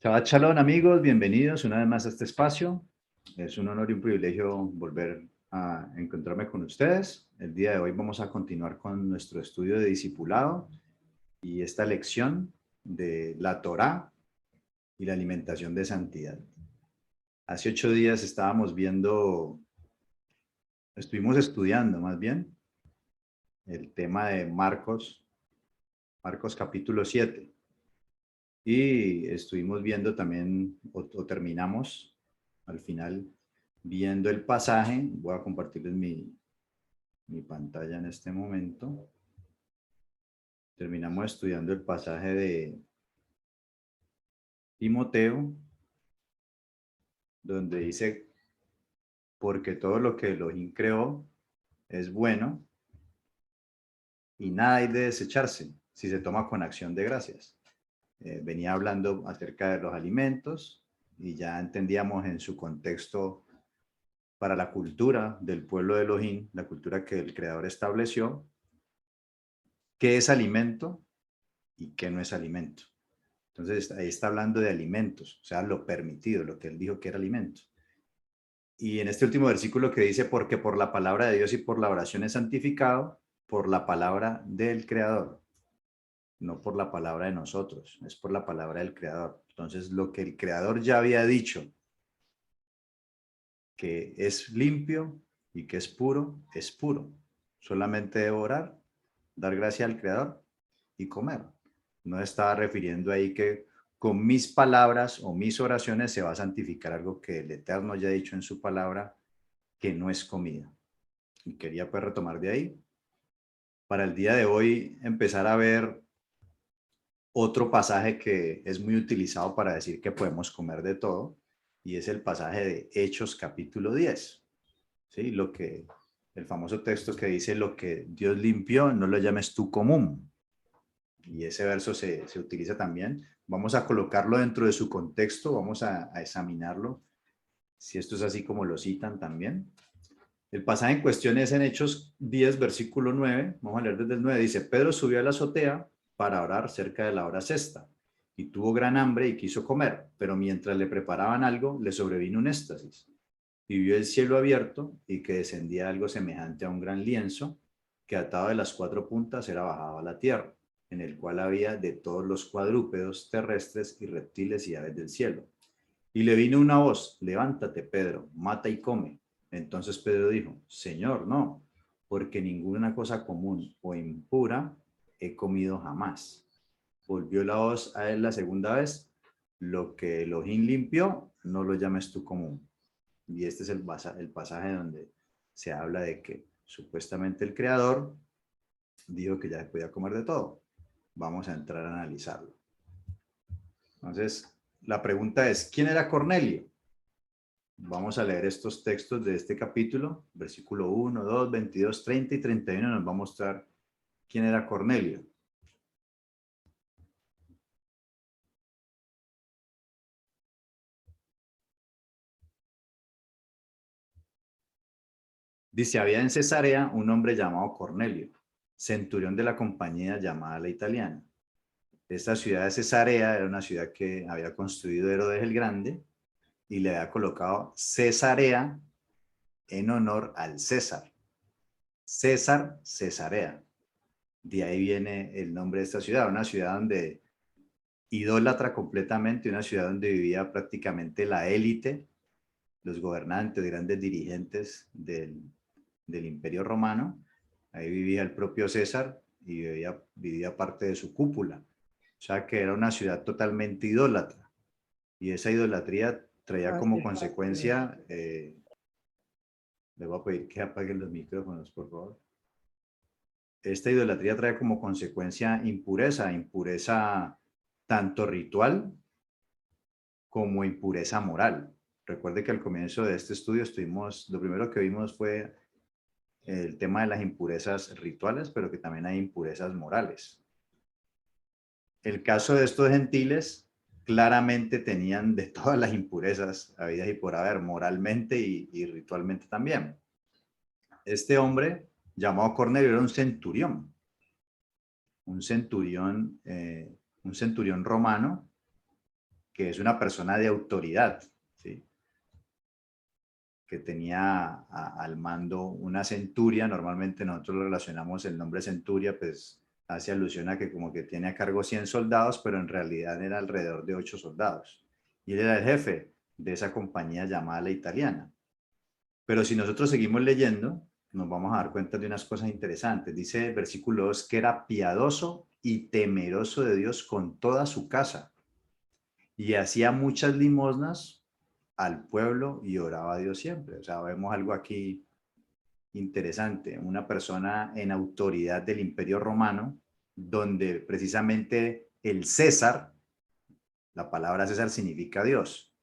Shabbat Shalom, amigos, bienvenidos una vez más a este espacio. Es un honor y un privilegio volver a encontrarme con ustedes. El día de hoy vamos a continuar con nuestro estudio de discipulado y esta lección de la Torá y la alimentación de santidad. Hace 8 días estuvimos estudiando más bien el tema de Marcos capítulo 7. Y estuvimos viendo también, o terminamos al final, viendo el pasaje. Voy a compartirles mi pantalla en este momento. Terminamos estudiando el pasaje de Timoteo, donde dice, porque todo lo que Elohim creó es bueno y nada hay de desecharse si se toma con acción de gracias. Venía hablando acerca de los alimentos y ya entendíamos en su contexto para la cultura del pueblo de Elohim, la cultura que el Creador estableció, qué es alimento y qué no es alimento. Entonces, ahí está hablando de alimentos, o sea, lo permitido, lo que él dijo que era alimento. Y en este último versículo que dice, porque por la palabra de Dios y por la oración es santificado, por la palabra del Creador, no por la palabra de nosotros, es por la palabra del Creador. Entonces, lo que el Creador ya había dicho, que es limpio y que es puro, es puro. Solamente debo orar, dar gracia al Creador y comer. No estaba refiriendo ahí que con mis palabras o mis oraciones se va a santificar algo que el Eterno ya ha dicho en su palabra que no es comida. Y quería pues retomar de ahí para el día de hoy empezar a ver otro pasaje que es muy utilizado para decir que podemos comer de todo, y es el pasaje de Hechos capítulo 10. ¿Sí? El famoso texto que dice, lo que Dios limpió, no lo llames tú común. Y ese verso se utiliza también. Vamos a colocarlo dentro de su contexto, vamos a examinarlo, si esto es así como lo citan también. El pasaje en cuestión es en Hechos 10, versículo 9. Vamos a leer desde el 9. Dice, Pedro subió a la azotea para orar cerca de la hora sexta, y tuvo gran hambre y quiso comer, pero mientras le preparaban algo, le sobrevino un éxtasis. Y vio el cielo abierto y que descendía algo semejante a un gran lienzo, que atado de las 4 puntas era bajado a la tierra, en el cual había de todos los cuadrúpedos terrestres y reptiles y aves del cielo. Y le vino una voz, levántate, Pedro, mata y come. Entonces Pedro dijo, Señor, no, porque ninguna cosa común o impura he comido jamás. Volvió la voz a él la segunda vez, lo que Elohim limpió, no lo llames tú común. Y este es el pasaje donde se habla de que supuestamente el Creador dijo que ya se podía comer de todo. Vamos a entrar a analizarlo. Entonces, la pregunta es, ¿quién era Cornelio? Vamos a leer estos textos de este capítulo, versículo 1, 2, 22, 30 y 31, nos va a mostrar quién era Cornelio. Dice, había en Cesarea un hombre llamado Cornelio, centurión de la compañía llamada La Italiana. Esta ciudad de Cesarea era una ciudad que había construido Herodes el Grande y le había colocado Cesarea en honor al César. César, Cesarea. De ahí viene el nombre de esta ciudad, una ciudad donde idólatra completamente, una ciudad donde vivía prácticamente la élite, los gobernantes, grandes dirigentes del Imperio Romano. Ahí vivía el propio César y vivía parte de su cúpula. O sea que era una ciudad totalmente idólatra. Y esa idolatría traía como consecuencia, le voy a pedir que apaguen los micrófonos, por favor. Esta idolatría trae como consecuencia impureza, impureza tanto ritual como impureza moral. Recuerde que al comienzo de este estudio lo primero que vimos fue el tema de las impurezas rituales, pero que también hay impurezas morales. El caso de estos gentiles claramente tenían de todas las impurezas habidas y por haber, moralmente y ritualmente también. Este hombre, llamado Cornelio, era un centurión, un centurión romano que es una persona de autoridad, ¿sí? Que tenía al mando una centuria. Normalmente nosotros lo relacionamos el nombre centuria, pues hace alusión a que como que tiene a cargo 100 soldados, pero en realidad era alrededor de 8 soldados. Y él era el jefe de esa compañía llamada La Italiana. Pero si nosotros seguimos leyendo, nos vamos a dar cuenta de unas cosas interesantes. Dice el versículo 2 que era piadoso y temeroso de Dios con toda su casa, y hacía muchas limosnas al pueblo y oraba a Dios siempre. O sea, vemos algo aquí interesante. Una persona en autoridad del Imperio Romano, donde precisamente el César, la palabra César significa Dios.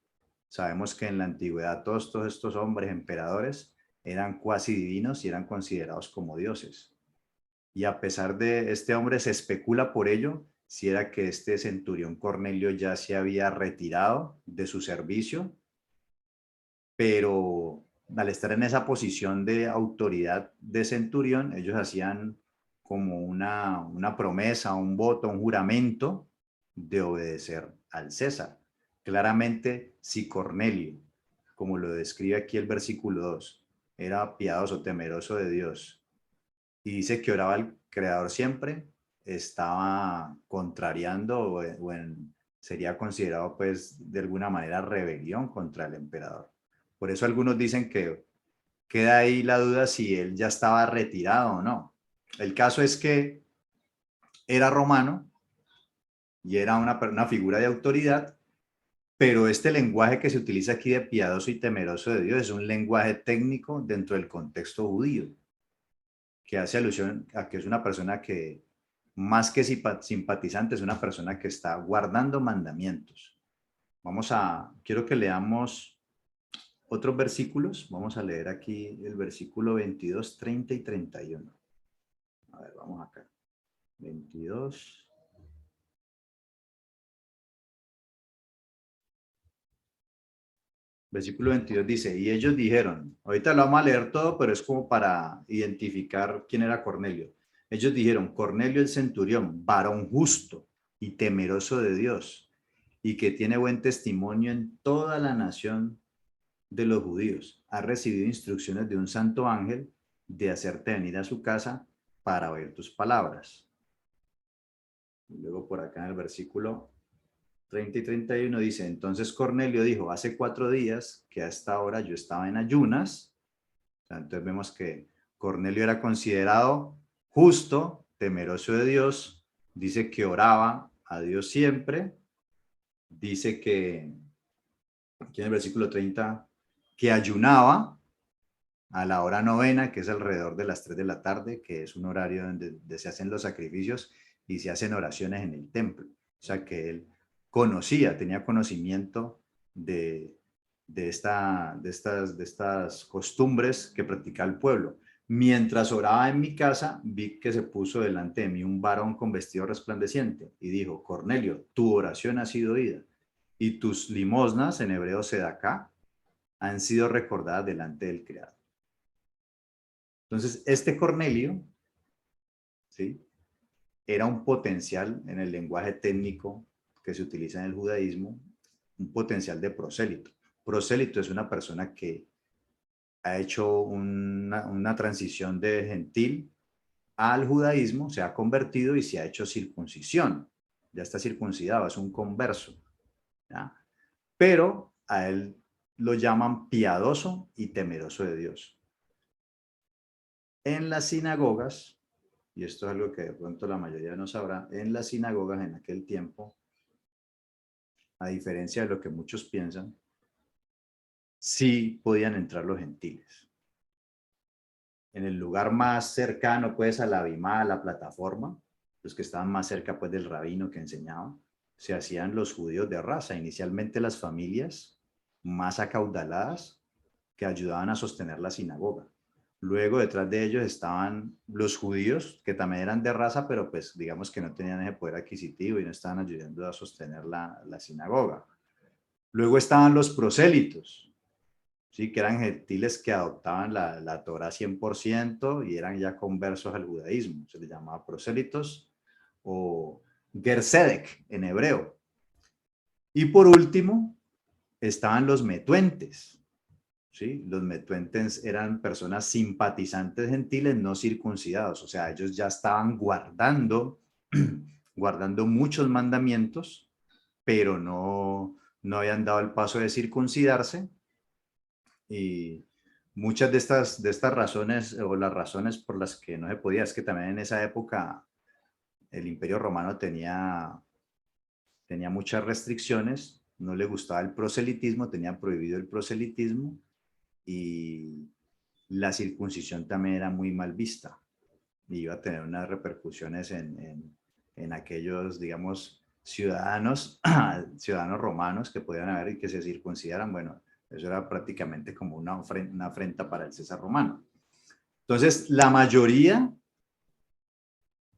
Sabemos que en la antigüedad todos estos hombres, emperadores, eran cuasi divinos y eran considerados como dioses. Y a pesar de este hombre, se especula por ello si era que este centurión Cornelio ya se había retirado de su servicio, pero al estar en esa posición de autoridad de centurión, ellos hacían como una promesa, un voto, un juramento de obedecer al César. Claramente, si Cornelio, como lo describe aquí el versículo 2, era piadoso, temeroso de Dios, y dice que oraba al Creador siempre, estaba contrariando sería considerado pues de alguna manera rebelión contra el emperador. Por eso algunos dicen que queda ahí la duda si él ya estaba retirado o no. El caso es que era romano y era una figura de autoridad, pero este lenguaje que se utiliza aquí de piadoso y temeroso de Dios es un lenguaje técnico dentro del contexto judío, que hace alusión a que es una persona que, más que simpatizante, es una persona que está guardando mandamientos. Quiero que leamos otros versículos. Vamos a leer aquí el versículo 22, 30 y 31. A ver, vamos acá. 22. Versículo 22 dice, y ellos dijeron, ahorita lo vamos a leer todo, pero es como para identificar quién era Cornelio. Ellos dijeron, Cornelio el centurión, varón justo y temeroso de Dios, y que tiene buen testimonio en toda la nación de los judíos, ha recibido instrucciones de un santo ángel de hacerte venir a su casa para oír tus palabras. Y luego por acá en el versículo 30 y 31 dice, entonces Cornelio dijo, hace 4 días que a esta hora yo estaba en ayunas. Entonces vemos que Cornelio era considerado justo, temeroso de Dios, dice que oraba a Dios siempre, dice que, aquí en el versículo 30, que ayunaba a la hora novena, que es alrededor de las 3 de la tarde, que es un horario donde se hacen los sacrificios y se hacen oraciones en el templo. O sea que él tenía conocimiento de estas costumbres que practicaba el pueblo. Mientras oraba en mi casa, vi que se puso delante de mí un varón con vestido resplandeciente y dijo, Cornelio, tu oración ha sido oída y tus limosnas, en hebreo sedaká, han sido recordadas delante del Creador. Entonces, este Cornelio, ¿sí?, era un potencial en el lenguaje técnico que se utiliza en el judaísmo, un potencial de prosélito. Prosélito es una persona que ha hecho una transición de gentil al judaísmo, se ha convertido y se ha hecho circuncisión. Ya está circuncidado, es un converso, ¿ya? Pero a él lo llaman piadoso y temeroso de Dios. En las sinagogas, y esto es algo que de pronto la mayoría no sabrá, en las sinagogas en aquel tiempo, a diferencia de lo que muchos piensan, sí podían entrar los gentiles. En el lugar más cercano, pues, a la bimá, a la plataforma, los que estaban más cerca, pues, del rabino que enseñaba, se hacían los judíos de raza. Inicialmente las familias más acaudaladas que ayudaban a sostener la sinagoga. Luego detrás de ellos estaban los judíos, que también eran de raza, pero pues digamos que no tenían ese poder adquisitivo y no estaban ayudando a sostener la sinagoga. Luego estaban los prosélitos, ¿sí?, que eran gentiles que adoptaban la Torá 100% y eran ya conversos al judaísmo. Se les llamaba prosélitos o Gersedek en hebreo. Y por último, estaban los metuentes. ¿Sí? Los metuentes eran personas simpatizantes gentiles no circuncidados, o sea, ellos ya estaban guardando muchos mandamientos, pero no habían dado el paso de circuncidarse. Y muchas de estas razones, o las razones por las que no se podía, es que también en esa época el Imperio Romano tenía muchas restricciones, no le gustaba el proselitismo, tenía prohibido el proselitismo, y la circuncisión también era muy mal vista y iba a tener unas repercusiones en aquellos, digamos, ciudadanos romanos que podían haber y que se circuncidaran. Bueno, eso era prácticamente como una afrenta para el César romano. Entonces, la mayoría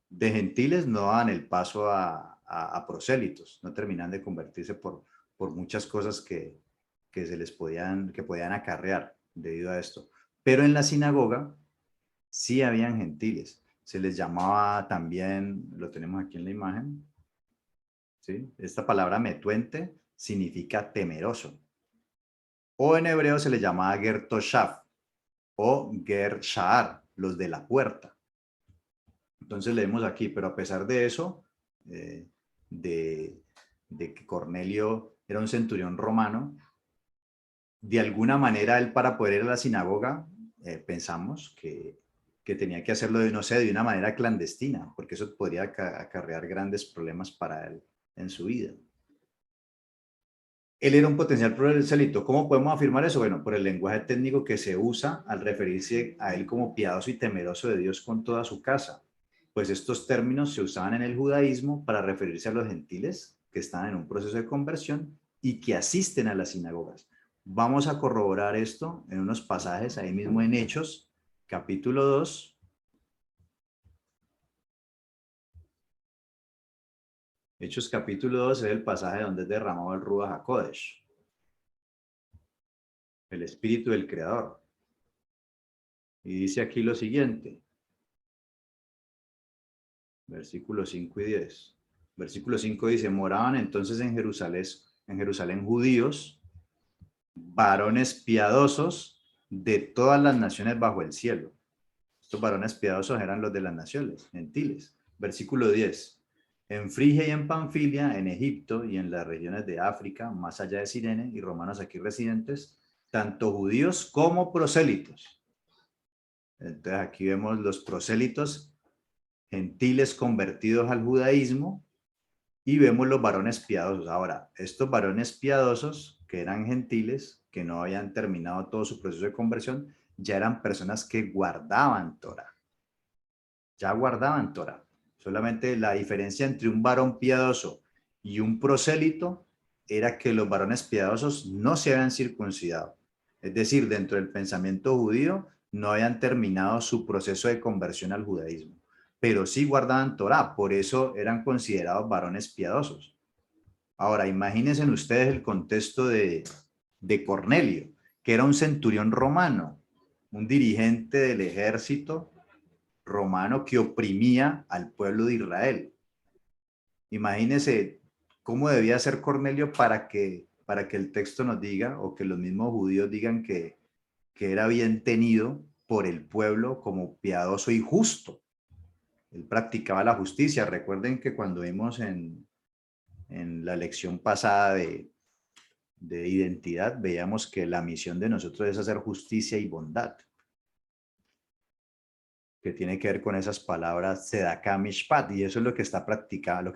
de gentiles no daban el paso a prosélitos, no terminan de convertirse por muchas cosas que podían acarrear debido a esto. Pero en la sinagoga sí habían gentiles. Se les llamaba también, lo tenemos aquí en la imagen, ¿sí? Esta palabra metuente significa temeroso. O en hebreo se les llamaba ger toshav o ger sha'ar, los de la puerta. Entonces leemos aquí, pero a pesar de eso, eh, de, de que Cornelio era un centurión romano, de alguna manera él, para poder ir a la sinagoga, pensamos que tenía que hacerlo de, no sé, de una manera clandestina, porque eso podría acarrear grandes problemas para él en su vida. Él era un potencial proselito. ¿Cómo podemos afirmar eso? Bueno, por el lenguaje técnico que se usa al referirse a él como piadoso y temeroso de Dios con toda su casa. Pues estos términos se usaban en el judaísmo para referirse a los gentiles que están en un proceso de conversión y que asisten a las sinagogas. Vamos a corroborar esto en unos pasajes ahí mismo en Hechos, capítulo 2. Hechos capítulo 2 es el pasaje donde es derramado el Ruach HaKodesh, el espíritu del Creador. Y dice aquí lo siguiente, versículos 5 y 10. Versículo 5 dice, moraban entonces en Jerusalén judíos, varones piadosos de todas las naciones bajo el cielo. Estos varones piadosos eran los de las naciones, gentiles. Versículo 10. En Frigia y en Panfilia, en Egipto y en las regiones de África, más allá de Cirene, y romanos aquí residentes, tanto judíos como prosélitos. Entonces aquí vemos los prosélitos, gentiles convertidos al judaísmo, y vemos los varones piadosos. Ahora, estos varones piadosos, que eran gentiles, que no habían terminado todo su proceso de conversión, ya eran personas que guardaban Torah. Ya guardaban Torah. Solamente la diferencia entre un varón piadoso y un prosélito era que los varones piadosos no se habían circuncidado. Es decir, dentro del pensamiento judío no habían terminado su proceso de conversión al judaísmo, pero sí guardaban Torah, por eso eran considerados varones piadosos. Ahora, imagínense ustedes el contexto de Cornelio, que era un centurión romano, un dirigente del ejército romano que oprimía al pueblo de Israel. Imagínense cómo debía ser Cornelio para que el texto nos diga, o que los mismos judíos digan que era bien tenido por el pueblo como piadoso y justo. Él practicaba la justicia. Recuerden que cuando vimos en la lección pasada de identidad, veíamos que la misión de nosotros es hacer justicia y bondad, que tiene que ver con esas palabras tzedakah mishpat, y eso es lo que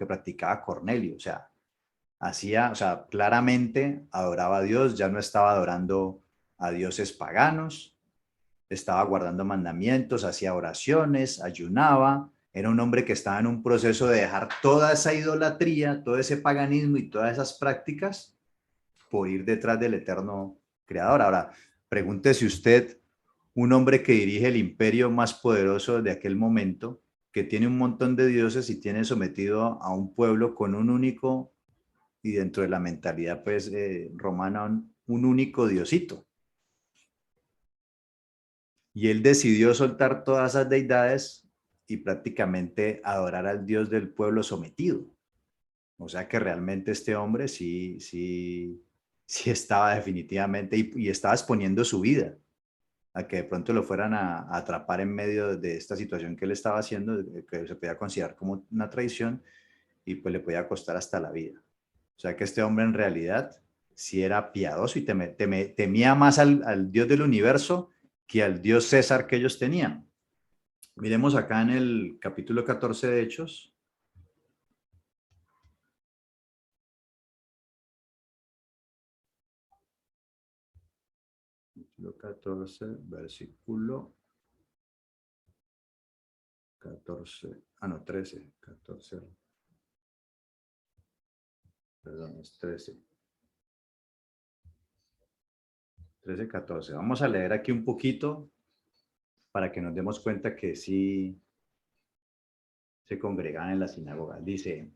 practicaba Cornelio. O sea, claramente adoraba a Dios, ya no estaba adorando a dioses paganos, estaba guardando mandamientos, hacía oraciones, ayunaba, era un hombre que estaba en un proceso de dejar toda esa idolatría, todo ese paganismo y todas esas prácticas por ir detrás del eterno creador. Ahora, pregúntese usted, un hombre que dirige el imperio más poderoso de aquel momento, que tiene un montón de dioses y tiene sometido a un pueblo con un único, y dentro de la mentalidad pues romana, un único diosito. Y él decidió soltar todas esas deidades y prácticamente adorar al Dios del pueblo sometido. O sea que realmente este hombre sí estaba definitivamente y estaba exponiendo su vida a que de pronto lo fueran a atrapar en medio de esta situación que él estaba haciendo, que se podía considerar como una traición y pues le podía costar hasta la vida. O sea que este hombre en realidad sí era piadoso y temía más al Dios del universo que al Dios César que ellos tenían. Miremos acá en el capítulo 14 de Hechos. Capítulo 14, versículo 14. Ah, no, 13. 14. Perdón, es 13. 13, 14. Vamos a leer aquí un poquito para que nos demos cuenta que sí se congregaban en la sinagoga. Dice,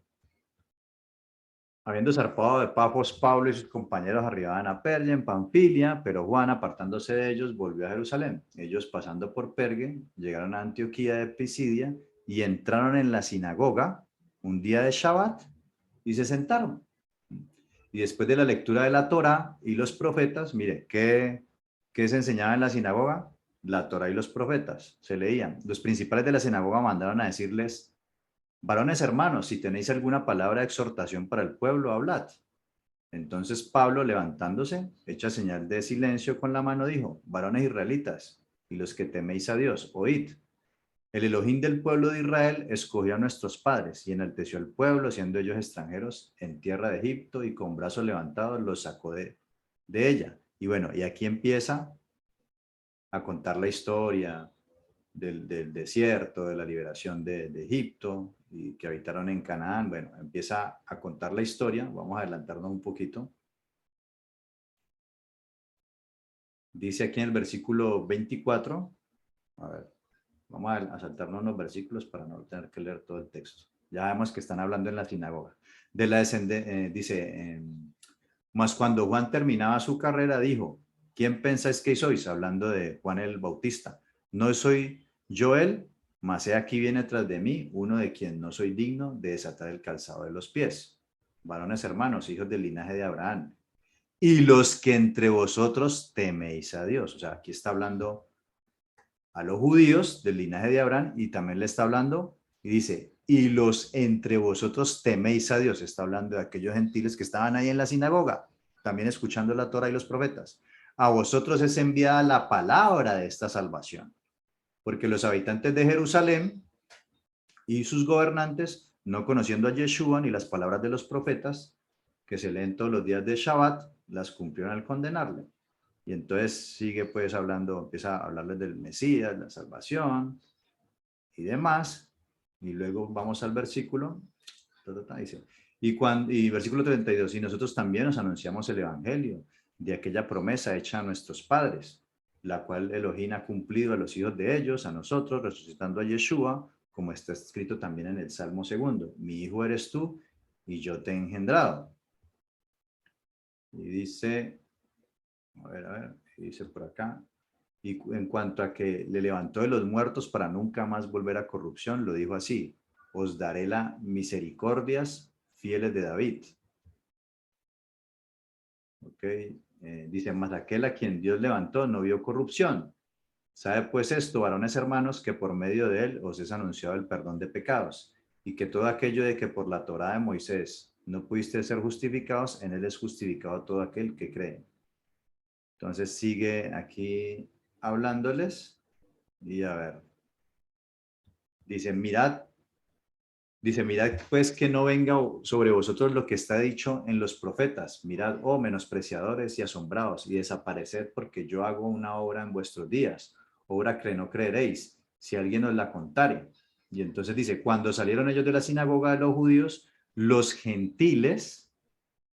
habiendo zarpado de Pafos, Pablo y sus compañeros arribaban a Perge en Panfilia, pero Juan, apartándose de ellos, volvió a Jerusalén. Ellos, pasando por Perge, llegaron a Antioquía de Pisidia y entraron en la sinagoga un día de Shabbat y se sentaron. Y después de la lectura de la Torá y los profetas, mire, ¿qué se enseñaba en la sinagoga? La Torá y los profetas se leían. Los principales de la sinagoga mandaron a decirles, varones hermanos, si tenéis alguna palabra de exhortación para el pueblo, hablad. Entonces Pablo, levantándose, hecha señal de silencio con la mano, dijo, varones israelitas, y los que teméis a Dios, oíd. El Elohim del pueblo de Israel escogió a nuestros padres y enalteció al pueblo, siendo ellos extranjeros en tierra de Egipto, y con brazos levantados los sacó de ella. Y bueno, y aquí empieza a contar la historia del desierto, de la liberación de Egipto, y que habitaron en Canaán. Bueno, empieza a contar la historia. Vamos a adelantarnos un poquito. Dice aquí en el versículo 24, a ver, vamos a saltarnos unos versículos para no tener que leer todo el texto. Ya vemos que están hablando en la sinagoga. De la dice, mas cuando Juan terminaba su carrera, dijo, ¿quién pensáis que sois? Hablando de Juan el Bautista. No soy yo él, mas he aquí viene tras de mí uno de quien no soy digno de desatar el calzado de los pies. Varones hermanos, hijos del linaje de Abraham, y los que entre vosotros teméis a Dios. O sea, aquí está hablando a los judíos del linaje de Abraham y también le está hablando y dice, y los entre vosotros teméis a Dios. Está hablando de aquellos gentiles que estaban ahí en la sinagoga, también escuchando la Torah y los profetas. A vosotros es enviada la palabra de esta salvación, porque los habitantes de Jerusalén y sus gobernantes, no conociendo a Yeshua ni las palabras de los profetas, que se leen todos los días de Shabbat, las cumplieron al condenarle. Y entonces sigue pues hablando, empieza a hablarles del Mesías, la salvación y demás. Y luego vamos al versículo, dice, y versículo 32, y nosotros también nos anunciamos el evangelio de aquella promesa hecha a nuestros padres, la cual Elohim ha cumplido a los hijos de ellos, a nosotros, resucitando a Yeshua, como está escrito también en el Salmo 2, mi hijo eres tú y yo te he engendrado. Y dice, a ver, dice por acá, y en cuanto a que le levantó de los muertos para nunca más volver a corrupción, lo dijo así, os daré las misericordias fieles de David. Ok, dice, mas aquel a quien Dios levantó no vio corrupción. Sabe pues esto, varones hermanos, que por medio de él os es anunciado el perdón de pecados, y que todo aquello de que por la Torá de Moisés no pudiste ser justificados, en él es justificado todo aquel que cree. Entonces sigue aquí hablándoles, y a ver, dice, mirad pues que no venga sobre vosotros lo que está dicho en los profetas. Mirad, oh menospreciadores y asombrados, y desapareced porque yo hago una obra en vuestros días, obra que no creeréis, si alguien os la contare. Y entonces dice, cuando salieron ellos de la sinagoga de los judíos, los gentiles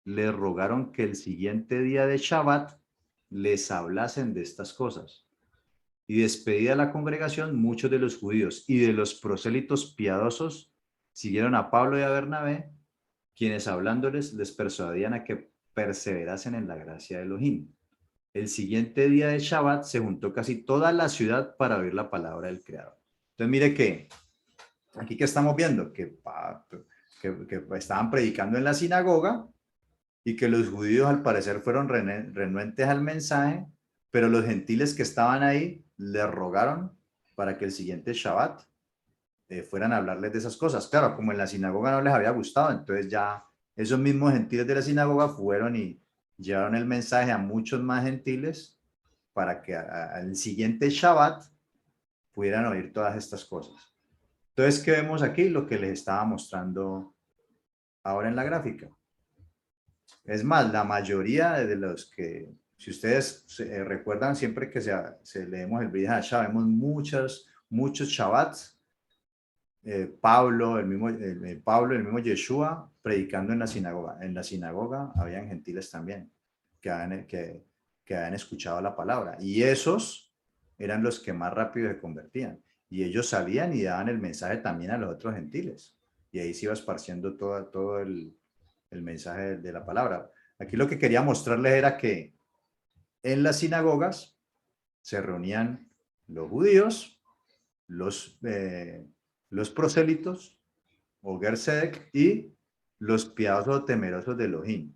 les rogaron que el siguiente día de Shabbat les hablasen de estas cosas. Y despedida la congregación, muchos de los judíos y de los prosélitos piadosos siguieron a Pablo y a Bernabé, quienes hablándoles les persuadían a que perseverasen en la gracia de Elohim. El siguiente día de Shabbat se juntó casi toda la ciudad para oír la palabra del Creador. Entonces mire que aquí que estamos viendo que que estaban predicando en la sinagoga y que los judíos al parecer fueron renuentes al mensaje, pero los gentiles que estaban ahí les rogaron para que el siguiente Shabbat fueran a hablarles de esas cosas. Claro, como en la sinagoga no les había gustado, entonces ya esos mismos gentiles de la sinagoga fueron y llevaron el mensaje a muchos más gentiles para que al siguiente Shabbat pudieran oír todas estas cosas. Entonces, ¿qué vemos aquí? Lo que les estaba mostrando ahora en la gráfica. Es más, la mayoría de los que, si ustedes recuerdan, siempre que se leemos el Brit Hadashah, vemos muchos Shabbats, Pablo, el mismo Yeshua, predicando en la sinagoga. En la sinagoga habían gentiles también que habían escuchado la palabra. Y esos eran los que más rápido se convertían. Y ellos salían y daban el mensaje también a los otros gentiles. Y ahí se iba esparciendo todo el mensaje de la palabra. Aquí lo que quería mostrarles era que en las sinagogas se reunían los judíos, los prosélitos, o Gersedek, y los piadosos o temerosos de Elohim,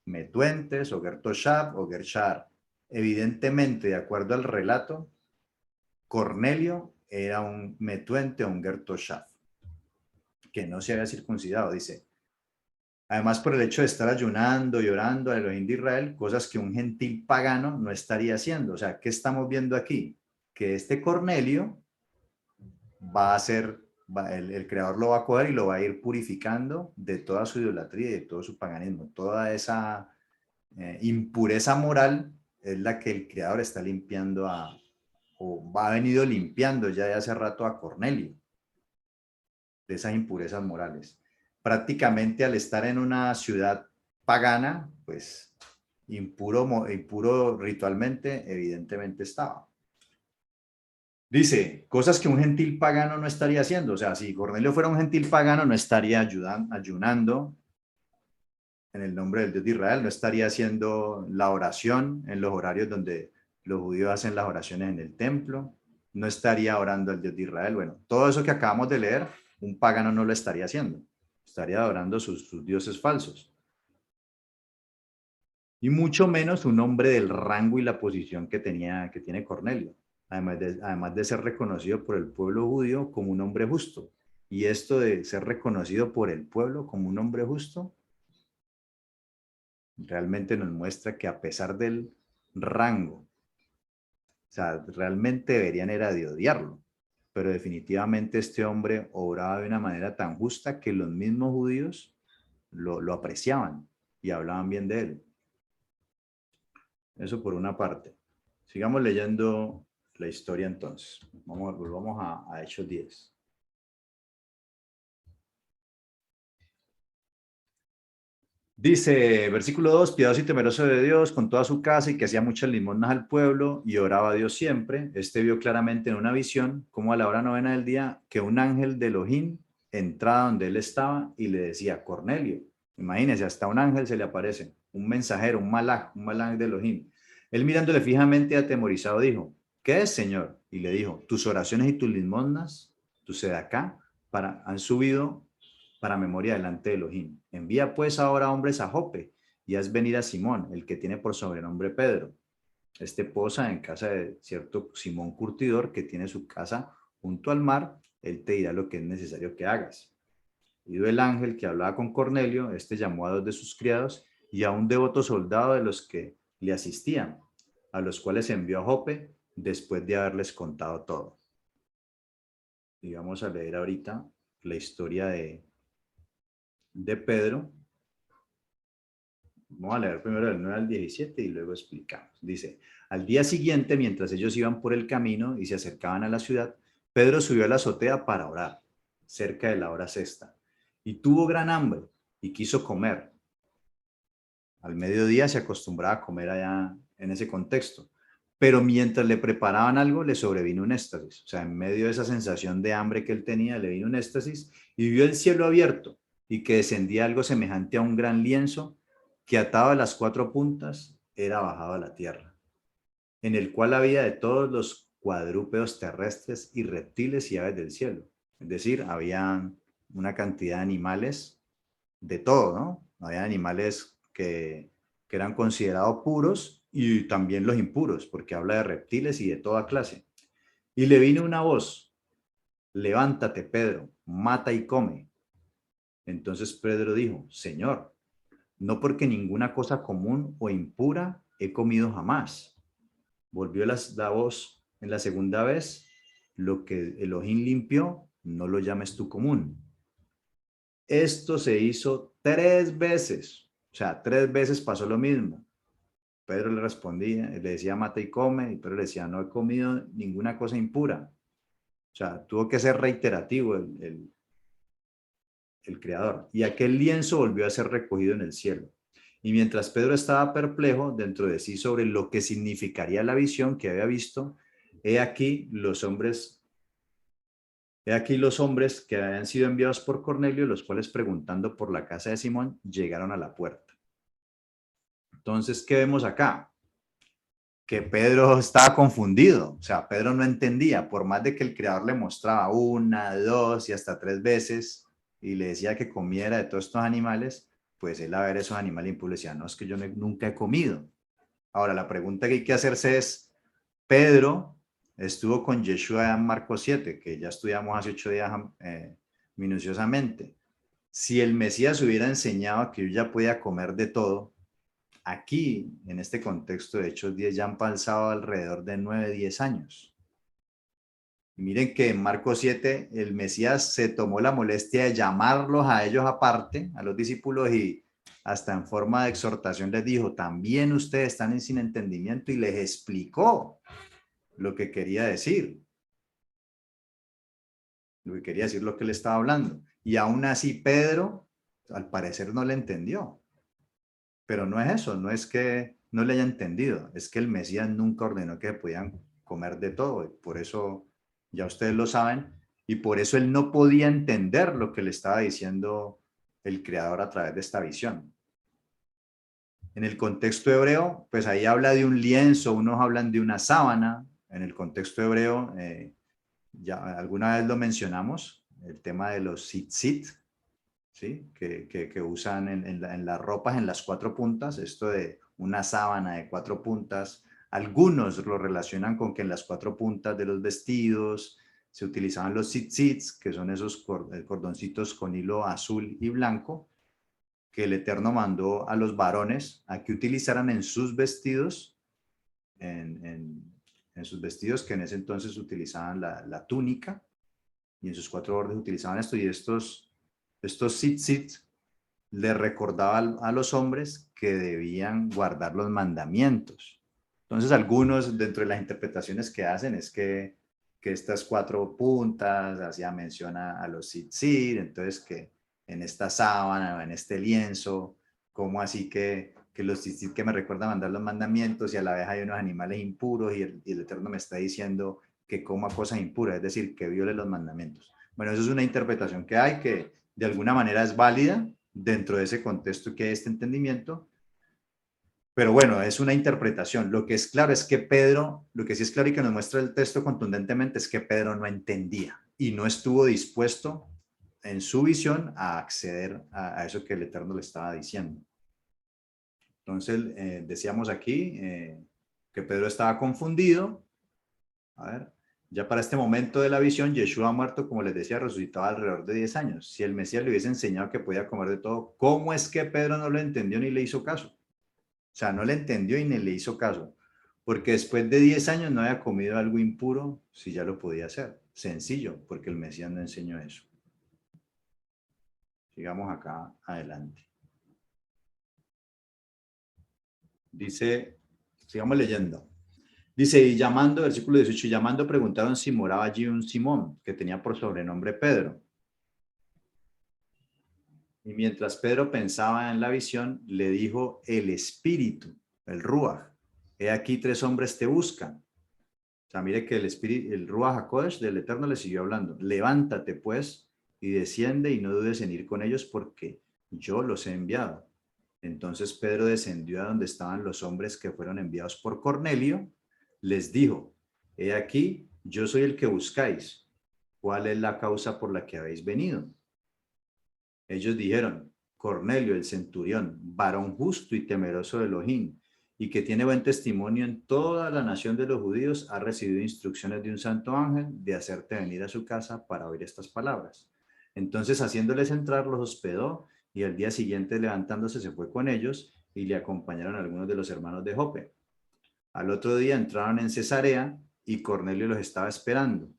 Metuentes, o Gertoshab, o Gershar. Evidentemente, de acuerdo al relato, Cornelio era un Metuente o un Gertoshab, que no se había circuncidado, dice. Además, por el hecho de estar ayunando y orando a Elohim de Israel, cosas que un gentil pagano no estaría haciendo. O sea, ¿qué estamos viendo aquí? Que este Cornelio va a ser, el Creador lo va a coger y lo va a ir purificando de toda su idolatría y de todo su paganismo. Toda esa impureza moral es la que el Creador está limpiando o ha venido limpiando ya de hace rato a Cornelio, de esas impurezas morales. Prácticamente al estar en una ciudad pagana, pues impuro ritualmente, evidentemente estaba. Dice, cosas que un gentil pagano no estaría haciendo. O sea, si Cornelio fuera un gentil pagano, no estaría ayunando en el nombre del Dios de Israel, no estaría haciendo la oración en los horarios donde los judíos hacen las oraciones en el templo, no estaría orando al Dios de Israel. Bueno, todo eso que acabamos de leer, un pagano no lo estaría haciendo, estaría adorando sus dioses falsos. Y mucho menos un hombre del rango y la posición que tiene Cornelio, además de ser reconocido por el pueblo judío como un hombre justo. Y esto de ser reconocido por el pueblo como un hombre justo, realmente nos muestra que a pesar del rango, o sea, realmente deberían era de odiarlo, pero definitivamente este hombre obraba de una manera tan justa que los mismos judíos lo apreciaban y hablaban bien de él. Eso por una parte. Sigamos leyendo la historia entonces. Volvamos a Hechos 10. Dice, versículo 2, piadoso y temeroso de Dios con toda su casa y que hacía muchas limosnas al pueblo y oraba a Dios siempre. Este vio claramente en una visión, como a la hora novena del día, que un ángel de Elohim entraba donde él estaba y le decía, Cornelio. Imagínense, hasta un ángel se le aparece, un mensajero, un malaj de Elohim. Él mirándole fijamente atemorizado dijo, ¿qué es, Señor? Y le dijo, tus oraciones y tus limosnas, tu sedacá, han subido para memoria delante de Elohim. Envía pues ahora hombres a Jope y haz venir a Simón, el que tiene por sobrenombre Pedro. Este posa en casa de cierto Simón Curtidor que tiene su casa junto al mar. Él te dirá lo que es necesario que hagas. Ido el ángel que hablaba con Cornelio, este llamó a dos de sus criados y a un devoto soldado de los que le asistían, a los cuales envió a Jope después de haberles contado todo. Y vamos a leer ahorita la historia de Pedro. Vamos a leer primero del 9 al 17 y luego explicamos. Dice, al día siguiente, mientras ellos iban por el camino y se acercaban a la ciudad, Pedro subió a la azotea para orar, cerca de la hora sexta, y tuvo gran hambre y quiso comer. Al mediodía se acostumbraba a comer allá en ese contexto, pero mientras le preparaban algo, le sobrevino un éxtasis. O sea, en medio de esa sensación de hambre que él tenía, le vino un éxtasis y vio el cielo abierto y que descendía algo semejante a un gran lienzo que atado a las cuatro puntas era bajado a la tierra, en el cual había de todos los cuadrúpedos terrestres y reptiles y aves del cielo. Es decir, habían una cantidad de animales de todo, ¿no? Había animales que eran considerados puros y también los impuros, porque habla de reptiles y de toda clase. Y le vino una voz: levántate, Pedro, mata y come. Entonces Pedro dijo: Señor, no, porque ninguna cosa común o impura he comido jamás. Volvió la voz en la segunda vez: lo que Elohim limpió, no lo llames tú común. Esto se hizo 3 veces, o sea, 3 veces pasó lo mismo. Pedro le respondía, le decía: mata y come, y Pedro le decía: no he comido ninguna cosa impura. O sea, tuvo que ser reiterativo el creador. Y aquel lienzo volvió a ser recogido en el cielo. Y mientras Pedro estaba perplejo dentro de sí sobre lo que significaría la visión que había visto, he aquí los hombres que habían sido enviados por Cornelio, los cuales, preguntando por la casa de Simón, llegaron a la puerta. Entonces, ¿qué vemos acá? Que Pedro estaba confundido, o sea, Pedro no entendía, por más de que el creador le mostraba 1, 2 y hasta 3 veces y le decía que comiera de todos estos animales, pues él, a ver esos animales impuros, decía: no, es que yo nunca he comido. Ahora, la pregunta que hay que hacerse es: Pedro estuvo con Yeshua en Marcos 7, que ya estudiamos hace 8 días minuciosamente. Si el Mesías hubiera enseñado que yo ya podía comer de todo, aquí, en este contexto de Hechos 10, ya han pasado alrededor de 9, 10 años. Y miren que en Marcos 7 el Mesías se tomó la molestia de llamarlos a ellos aparte, a los discípulos, y hasta en forma de exhortación les dijo: también ustedes están sin entendimiento, y les explicó lo que quería decir, lo que le estaba hablando. Y aún así Pedro, al parecer, no le entendió. Pero no es eso, no es que no le haya entendido, es que el Mesías nunca ordenó que podían comer de todo. Y por eso, ya ustedes lo saben, y por eso él no podía entender lo que le estaba diciendo el Creador a través de esta visión. En el contexto hebreo, pues ahí habla de un lienzo, unos hablan de una sábana. En el contexto hebreo, ya alguna vez lo mencionamos, el tema de los tzitzit, ¿sí? que usan en las ropas, en las 4 puntas, esto de una sábana de 4 puntas. Algunos lo relacionan con que en las 4 puntas de los vestidos se utilizaban los tzitzits, que son esos cordoncitos con hilo azul y blanco, que el Eterno mandó a los varones a que utilizaran en sus vestidos, en sus vestidos, que en ese entonces utilizaban la túnica, y en sus 4 bordes utilizaban esto, y estos tzitzit le recordaban a los hombres que debían guardar los mandamientos. Entonces, algunos dentro de las interpretaciones que hacen es que estas 4 puntas hacía mención a los tzitzit, entonces que en esta sábana o en este lienzo, como así que los tzitzit que me recuerdan mandar los mandamientos, y a la vez hay unos animales impuros, y el Eterno me está diciendo que coma cosas impuras, es decir, que viole los mandamientos. Bueno, eso es una interpretación que hay, que de alguna manera es válida dentro de ese contexto que hay este entendimiento, pero bueno, es una interpretación. Lo que es claro es que Pedro, lo que sí es claro y que nos muestra el texto contundentemente, es que Pedro no entendía y no estuvo dispuesto en su visión a acceder a eso que el Eterno le estaba diciendo. Entonces, decíamos aquí que Pedro estaba confundido. A ver, ya para este momento de la visión, Yeshua ha muerto, como les decía, resucitado alrededor de 10 años. Si el Mesías le hubiese enseñado que podía comer de todo, ¿cómo es que Pedro no lo entendió ni le hizo caso? O sea, no le entendió y ni le hizo caso. Porque después de 10 años no había comido algo impuro si ya lo podía hacer. Sencillo, porque el Mesías no enseñó eso. Sigamos acá adelante. Dice, sigamos leyendo. Dice: y llamando, versículo 18, llamando preguntaron si moraba allí un Simón, que tenía por sobrenombre Pedro. Y mientras Pedro pensaba en la visión, le dijo el Espíritu, el Ruach: he aquí 3 hombres te buscan. O sea, mire que el Espíritu, el Ruach HaKodesh del Eterno le siguió hablando: levántate pues y desciende, y no dudes en ir con ellos, porque yo los he enviado. Entonces Pedro descendió a donde estaban los hombres que fueron enviados por Cornelio. Les dijo: he aquí, yo soy el que buscáis. ¿Cuál es la causa por la que habéis venido? Ellos dijeron, Cornelio, el centurión, varón justo y temeroso de Elohim, y que tiene buen testimonio en toda la nación de los judíos, ha recibido instrucciones de un santo ángel de hacerte venir a su casa para oír estas palabras. Entonces, haciéndoles entrar, los hospedó, y al día siguiente, levantándose, se fue con ellos, y le acompañaron algunos de los hermanos de Jope. Al otro día entraron en Cesarea, y Cornelio los estaba esperando,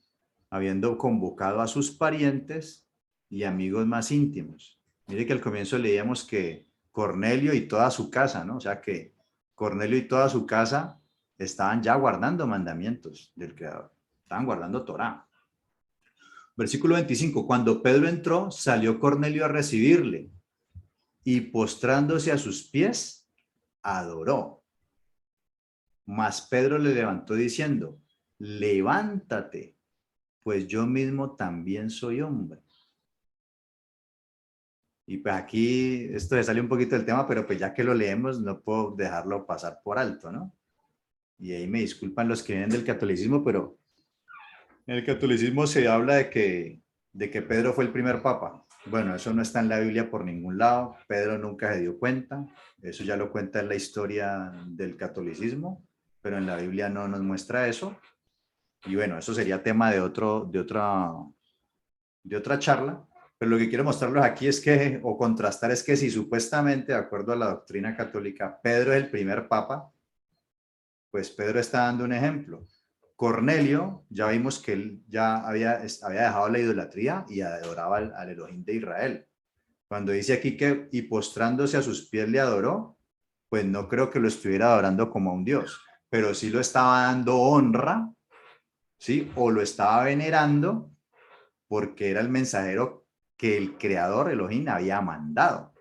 habiendo convocado a sus parientes y amigos más íntimos. Mire que al comienzo leíamos que Cornelio y toda su casa, ¿no? O sea que Cornelio y toda su casa estaban ya guardando mandamientos del Creador, estaban guardando Torá. Versículo 25, cuando Pedro entró, salió Cornelio a recibirle y postrándose a sus pies, adoró. Mas Pedro le levantó diciendo, levántate, pues yo mismo también soy hombre. Y pues aquí, esto se sale un poquito del tema, pero pues ya que lo leemos, no puedo dejarlo pasar por alto, ¿no? Y ahí me disculpan los que vienen del catolicismo, pero en el catolicismo se habla de que Pedro fue el primer papa. Bueno, eso no está en la Biblia por ningún lado. Pedro nunca se dio cuenta. Eso ya lo cuenta en la historia del catolicismo, pero en la Biblia no nos muestra eso. Y bueno, eso sería tema de otra charla. Pero lo que quiero mostrarles aquí es que, o contrastar, es que si supuestamente, de acuerdo a la doctrina católica, Pedro es el primer papa, pues Pedro está dando un ejemplo. Cornelio, ya vimos que él ya había dejado la idolatría y adoraba al Elohim de Israel. Cuando dice aquí que y postrándose a sus pies le adoró, pues no creo que lo estuviera adorando como a un dios, pero sí lo estaba dando honra, ¿sí? O lo estaba venerando porque era el mensajero que el creador Elohim había mandado.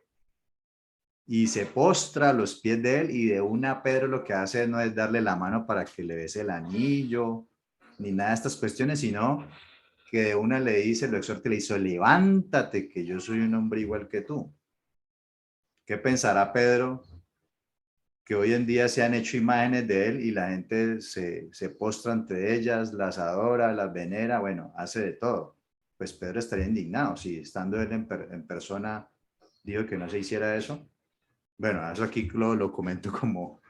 Y se postra a los pies de él y de una Pedro lo que hace no es darle la mano para que le bese el anillo, ni nada de estas cuestiones, sino que de una le dice, lo exhorta y le dice, levántate, que yo soy un hombre igual que tú. ¿Qué pensará Pedro? Que hoy en día se han hecho imágenes de él y la gente se postra ante ellas, las adora, las venera, bueno, hace de todo. Pues Pedro estaría indignado si estando él en persona dijo que no se hiciera eso. Bueno, eso aquí lo comento como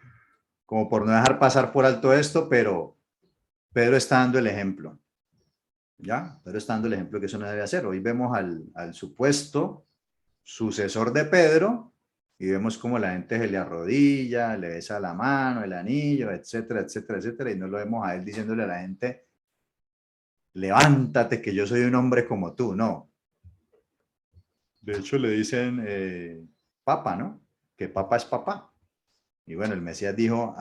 por no dejar pasar por alto esto, pero Pedro está dando el ejemplo. ¿Ya? Pedro está dando el ejemplo que eso no debe hacer. Hoy vemos al supuesto sucesor de Pedro y vemos cómo la gente se le arrodilla, le besa la mano, el anillo, etcétera, etcétera, etcétera, y no lo vemos a él diciéndole a la gente, levántate que yo soy un hombre como tú, no. De hecho le dicen papa, ¿no? Que papa es papá. Y bueno, el Mesías dijo,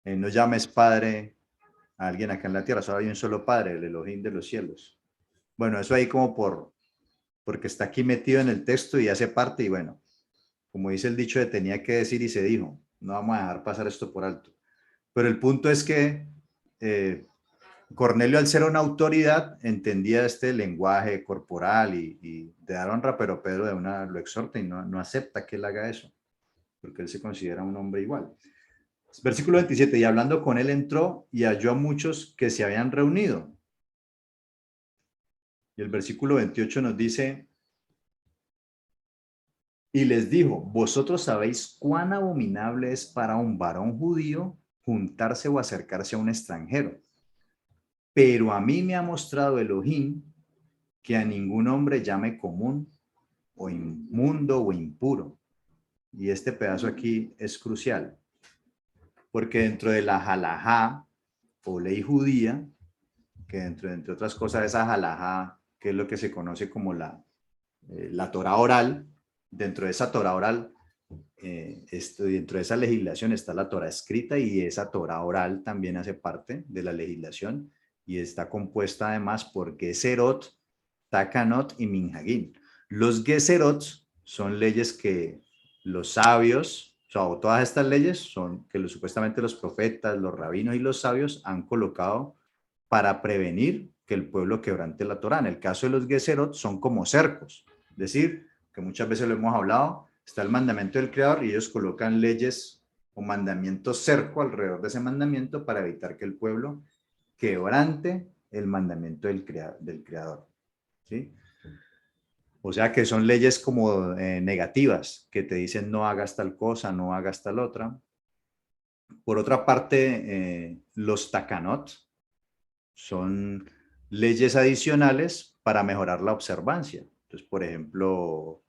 no llames padre a alguien acá en la tierra, solo hay un solo padre, el Elohim de los cielos. Bueno, eso ahí como porque está aquí metido en el texto y hace parte, y bueno, como dice el dicho de tenía que decir y se dijo, no vamos a dejar pasar esto por alto. Pero el punto es que Cornelio, al ser una autoridad, entendía este lenguaje corporal y de dar honra, pero Pedro de una lo exhorta y no acepta que él haga eso, porque él se considera un hombre igual. Versículo 27, y hablando con él entró y halló a muchos que se habían reunido. Y el versículo 28 nos dice, y les dijo, vosotros sabéis cuán abominable es para un varón judío juntarse o acercarse a un extranjero. Pero a mí me ha mostrado Elohim que a ningún hombre llame común o inmundo o impuro. Y este pedazo aquí es crucial, porque dentro de la halajá o ley judía, que entre otras cosas esa halajá, que es lo que se conoce como la Torah oral, dentro de esa Torah oral, dentro de esa legislación está la Torah escrita y esa Torah oral también hace parte de la legislación y está compuesta además por Geserot, Takanot y Minhagim. Los Geserot son leyes que los sabios, o todas estas leyes son que supuestamente los profetas, los rabinos y los sabios han colocado para prevenir que el pueblo quebrante la Torah. En el caso de los Geserot son como cercos, es decir, que muchas veces lo hemos hablado, está el mandamiento del Creador y ellos colocan leyes o mandamientos cerco alrededor de ese mandamiento para evitar que el pueblo quebrante el mandamiento del Creador. ¿Sí? O sea que son leyes como negativas, que te dicen no hagas tal cosa, no hagas tal otra. Por otra parte, los takanot son leyes adicionales para mejorar la observancia. Entonces, por ejemplo,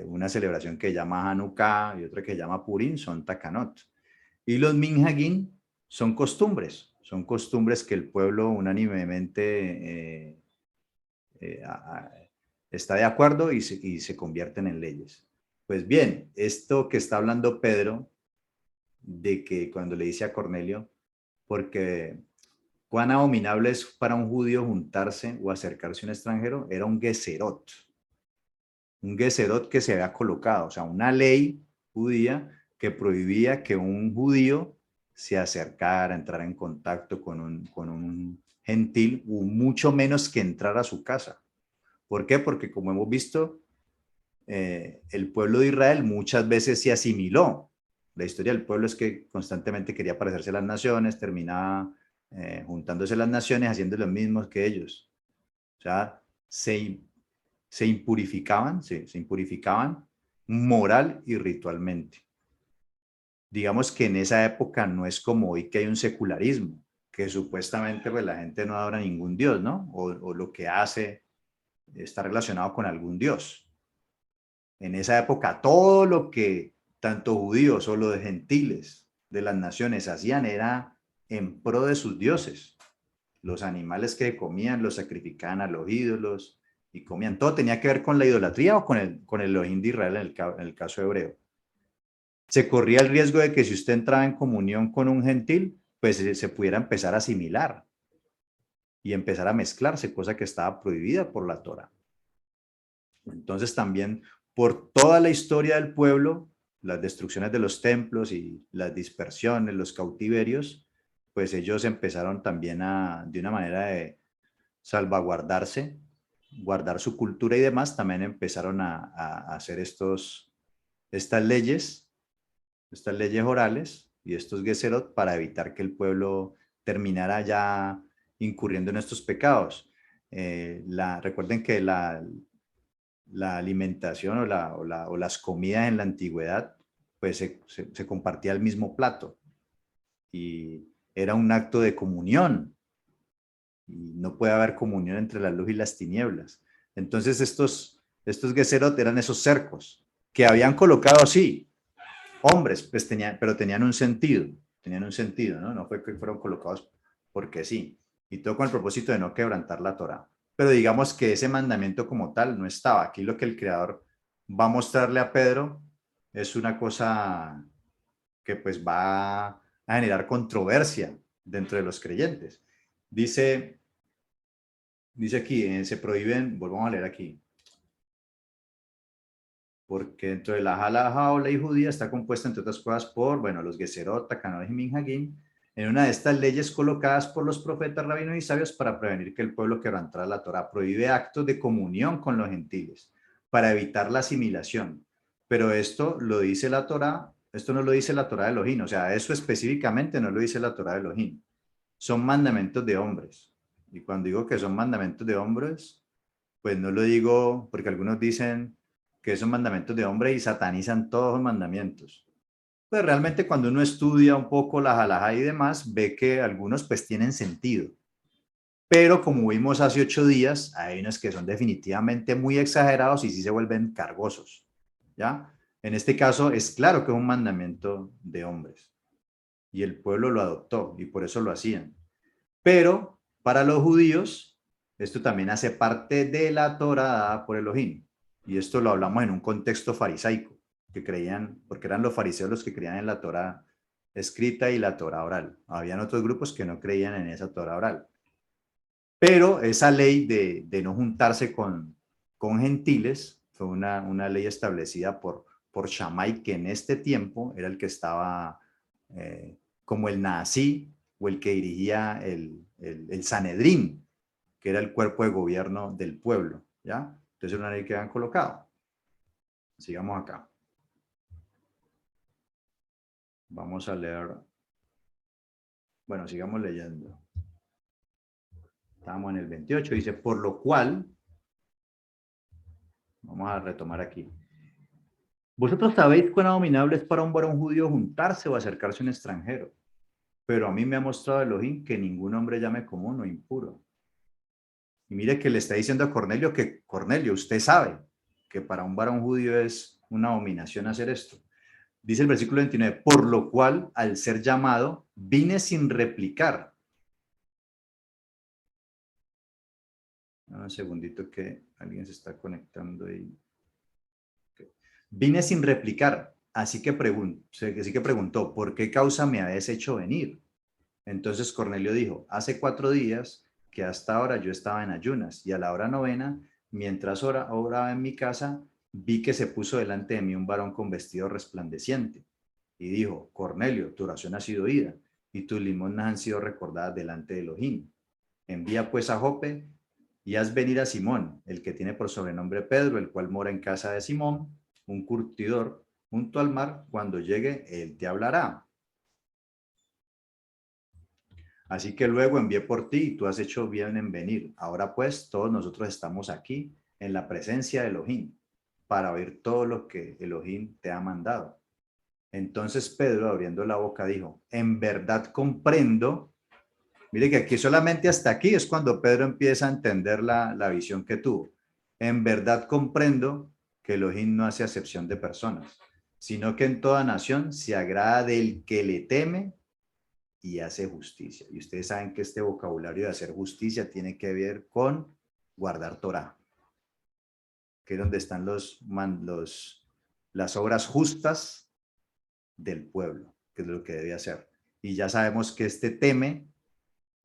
una celebración que llama Hanukkah y otra que llama Purim son takanot. Y los minhagim son costumbres que el pueblo unánimemente eh, a- a- está de acuerdo y se convierten en leyes. Pues bien, esto que está hablando Pedro, de que cuando le dice a Cornelio, porque cuán abominable es para un judío juntarse o acercarse a un extranjero, era un geserot que se había colocado, o sea, una ley judía que prohibía que un judío se acercara, entrara en contacto con un gentil, o mucho menos que entrar a su casa. ¿Por qué? Porque como hemos visto, el pueblo de Israel muchas veces se asimiló. La historia del pueblo es que constantemente quería parecerse a las naciones, terminaba juntándose a las naciones, haciendo lo mismo que ellos. O sea, se impurificaban, se impurificaban moral y ritualmente. Digamos que en esa época no es como hoy que hay un secularismo, que supuestamente pues, la gente no adora a ningún dios, ¿no? O lo que hace está relacionado con algún dios. En esa época todo lo que tanto judíos o los gentiles de las naciones hacían era en pro de sus dioses. Los animales que comían los sacrificaban a los ídolos y comían. Todo tenía que ver con la idolatría o con el Elohim de Israel en el caso hebreo. Se corría el riesgo de que si usted entraba en comunión con un gentil, pues se pudiera empezar a asimilar y empezar a mezclarse, cosa que estaba prohibida por la Torah. Entonces también por toda la historia del pueblo, las destrucciones de los templos y las dispersiones, los cautiverios, pues ellos empezaron también de una manera de salvaguardarse, guardar su cultura y demás, también empezaron a hacer estas leyes orales y estos geserot para evitar que el pueblo terminara ya incurriendo en estos pecados. Recuerden que la alimentación o las comidas en la antigüedad, pues se compartía el mismo plato y era un acto de comunión y no puede haber comunión entre la luz y las tinieblas. Entonces estos geserot eran esos cercos que habían colocado, sí, hombres, pues pero tenían un sentido, ¿no? No fue que fueron colocados porque sí, y todo con el propósito de no quebrantar la Torá. Pero digamos que ese mandamiento como tal no estaba. Aquí lo que el Creador va a mostrarle a Pedro es una cosa que pues va a generar controversia dentro de los creyentes. Dice aquí, se prohíben, volvamos a leer aquí, porque dentro de la halajá o ley judía está compuesta, entre otras cosas, por, bueno, los Geserot, Takanot y Minhagim, en una de estas leyes colocadas por los profetas, rabinos y sabios para prevenir que el pueblo quebrantara la Torá. Prohíbe actos de comunión con los gentiles para evitar la asimilación. Pero esto lo dice la Torá, esto no lo dice la Torá de Elohim, o sea, eso específicamente no lo dice la Torá de Elohim. Son mandamientos de hombres. Y cuando digo que son mandamientos de hombres, pues no lo digo porque algunos dicen que son mandamientos de hombre y satanizan todos los mandamientos. Pues realmente cuando uno estudia un poco la halajá y demás, ve que algunos pues tienen sentido. Pero como vimos hace 8 días, hay unos que son definitivamente muy exagerados y sí se vuelven cargosos. ¿Ya? En este caso es claro que es un mandamiento de hombres y el pueblo lo adoptó y por eso lo hacían. Pero para los judíos, esto también hace parte de la Torah dada por Elohim. Y esto lo hablamos en un contexto farisaico, que creían, porque eran los fariseos los que creían en la Torah escrita y la Torah oral. Habían otros grupos que no creían en esa Torah oral. Pero esa ley de no juntarse con gentiles fue una ley establecida por Shammai, que en este tiempo era el que estaba como el Naasí o el que dirigía el Sanedrín, que era el cuerpo de gobierno del pueblo. ¿Ya? Entonces era una ley que habían colocado. Sigamos acá. Vamos a leer. Bueno, sigamos leyendo. Estamos en el 28. Dice, por lo cual Vamos a retomar aquí. Vosotros sabéis cuán abominable es para un varón judío juntarse o acercarse a un extranjero, pero a mí me ha mostrado Elohim que ningún hombre llame común o impuro. Y mire que le está diciendo a Cornelio que, Cornelio, usted sabe que para un varón judío es una abominación hacer esto. Dice el versículo 29, por lo cual, al ser llamado, vine sin replicar. Un segundito que alguien se está conectando ahí. Okay. Vine sin replicar, así que preguntó, ¿por qué causa me habéis hecho venir? Entonces Cornelio dijo, hace 4 días que hasta ahora yo estaba en ayunas y a la hora novena, mientras oraba en mi casa, vi que se puso delante de mí un varón con vestido resplandeciente y dijo, Cornelio, tu oración ha sido oída y tus limosnas han sido recordadas delante de Elohim. Envía pues a Jope y haz venir a Simón, el que tiene por sobrenombre Pedro, el cual mora en casa de Simón, un curtidor, junto al mar. Cuando llegue, él te hablará. Así que luego envié por ti y tú has hecho bien en venir. Ahora pues, todos nosotros estamos aquí en la presencia de Elohim para oír todo lo que Elohim te ha mandado. Entonces Pedro, abriendo la boca, dijo, en verdad comprendo. Mire que aquí solamente hasta aquí es cuando Pedro empieza a entender la visión que tuvo. En verdad comprendo que Elohim no hace acepción de personas, sino que en toda nación se agrada del que le teme y hace justicia. Y ustedes saben que este vocabulario de hacer justicia tiene que ver con guardar Torah, que es donde están las obras justas del pueblo, que es lo que debe hacer. Y ya sabemos que este teme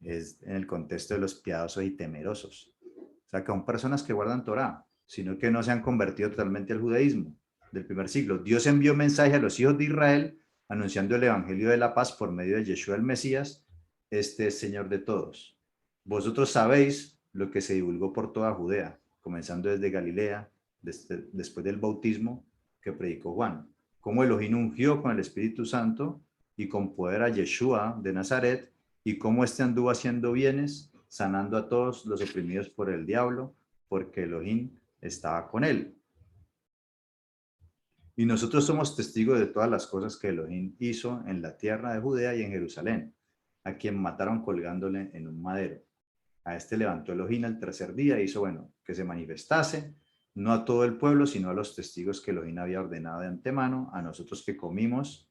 es en el contexto de los piadosos y temerosos. O sea, que son personas que guardan Torah, sino que no se han convertido totalmente al judaísmo del primer siglo. Dios envió mensaje a los hijos de Israel anunciando el evangelio de la paz por medio de Yeshua el Mesías, este es Señor de todos. Vosotros sabéis lo que se divulgó por toda Judea, comenzando desde Galilea, después del bautismo que predicó Juan, cómo Elohim ungió con el Espíritu Santo y con poder a Yeshua de Nazaret, y cómo éste anduvo haciendo bienes, sanando a todos los oprimidos por el diablo, porque Elohim estaba con él. Y nosotros somos testigos de todas las cosas que Elohim hizo en la tierra de Judea y en Jerusalén, a quien mataron colgándole en un madero. A este levantó Elohim al tercer día e hizo, que se manifestase, no a todo el pueblo, sino a los testigos que Elohim había ordenado de antemano, a nosotros que comimos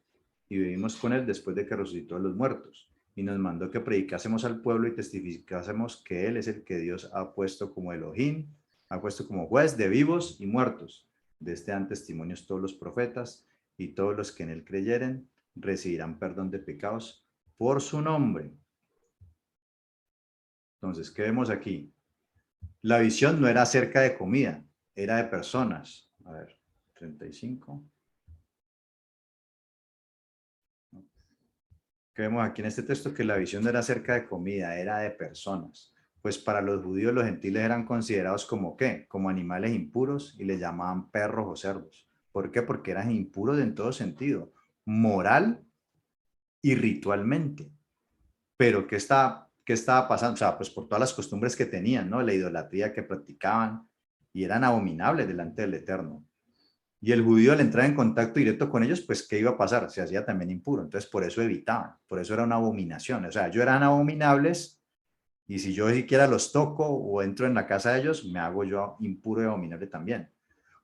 y vivimos con él después de que resucitó de los muertos. Y nos mandó que predicásemos al pueblo y testificásemos que él es el que Dios ha puesto como Elohim, ha puesto como juez de vivos y muertos. De este dan testimonios todos los profetas, y todos los que en él creyeren recibirán perdón de pecados por su nombre. Entonces, ¿qué vemos aquí? La visión no era acerca de comida, era de personas. A ver, 35. Que vemos aquí en este texto que la visión no era acerca de comida, era de personas. Pues para los judíos los gentiles eran considerados como ¿qué? Como animales impuros y les llamaban perros o cerdos. ¿Por qué? Porque eran impuros en todo sentido, moral y ritualmente. Pero qué estaba pasando? O sea, pues por todas las costumbres que tenían, ¿no? La idolatría que practicaban y eran abominables delante del Eterno. Y el judío al entrar en contacto directo con ellos, pues, ¿qué iba a pasar? Se hacía también impuro. Entonces, por eso evitaban, por eso era una abominación. O sea, ellos eran abominables y si yo siquiera los toco o entro en la casa de ellos, me hago yo impuro y abominable también.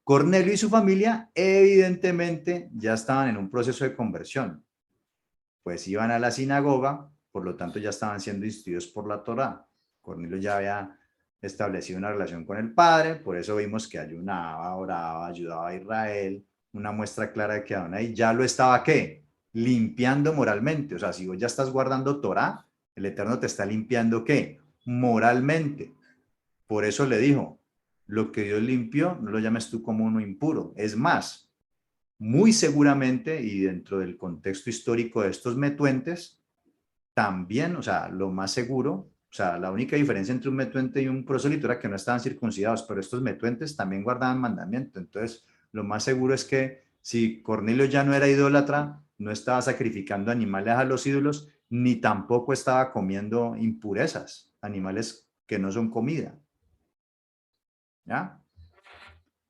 Cornelio y su familia, evidentemente, ya estaban en un proceso de conversión. Pues iban a la sinagoga, por lo tanto, ya estaban siendo instruidos por la Torá. Cornelio ya había establecido una relación con el Padre, por eso vimos que ayunaba, oraba, ayudaba a Israel, una muestra clara de que Adonai ya lo estaba, ¿qué? Limpiando moralmente. O sea, si vos ya estás guardando Torah, el Eterno te está limpiando, ¿qué? Moralmente. Por eso le dijo, lo que Dios limpió, no lo llames tú como uno impuro. Es más, muy seguramente, y dentro del contexto histórico de estos metuentes, también, o sea, lo más seguro, o sea, la única diferencia entre un metuente y un prosélito era que no estaban circuncidados, pero estos metuentes también guardaban mandamiento. Entonces, lo más seguro es que si Cornelio ya no era idólatra, no estaba sacrificando animales a los ídolos, ni tampoco estaba comiendo impurezas, animales que no son comida. ¿Ya?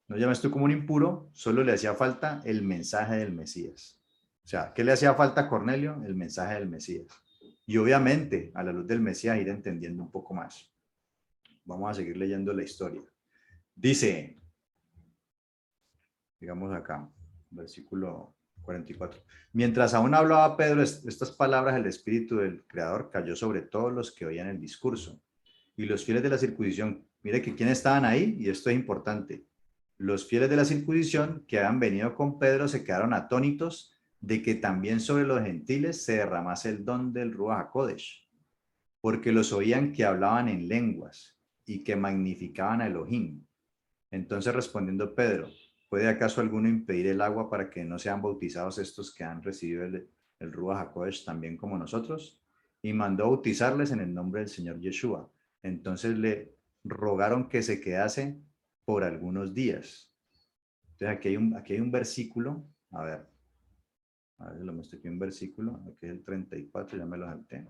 no llames tú como un impuro, solo le hacía falta el mensaje del Mesías. O sea, ¿qué le hacía falta a Cornelio? El mensaje del Mesías. Y obviamente, a la luz del Mesías, ir entendiendo un poco más. Vamos a seguir leyendo la historia. Dice, digamos acá, versículo 44. Mientras aún hablaba Pedro estas palabras, el Espíritu del Creador cayó sobre todos los que oían el discurso. Y los fieles de la circuncisión, mire que quiénes estaban ahí, y esto es importante. Los fieles de la circuncisión que habían venido con Pedro se quedaron atónitos de que también sobre los gentiles se derramase el don del Ruach HaKodesh, porque los oían que hablaban en lenguas y que magnificaban a Elohim. Entonces respondiendo Pedro, ¿puede acaso alguno impedir el agua para que no sean bautizados estos que han recibido el Ruach HaKodesh también como nosotros? Y mandó bautizarles en el nombre del Señor Yeshua. Entonces le rogaron que se quedase por algunos días. Entonces aquí hay un versículo, a ver lo muestro aquí, un versículo, aquí es el 34, ya me lo salté.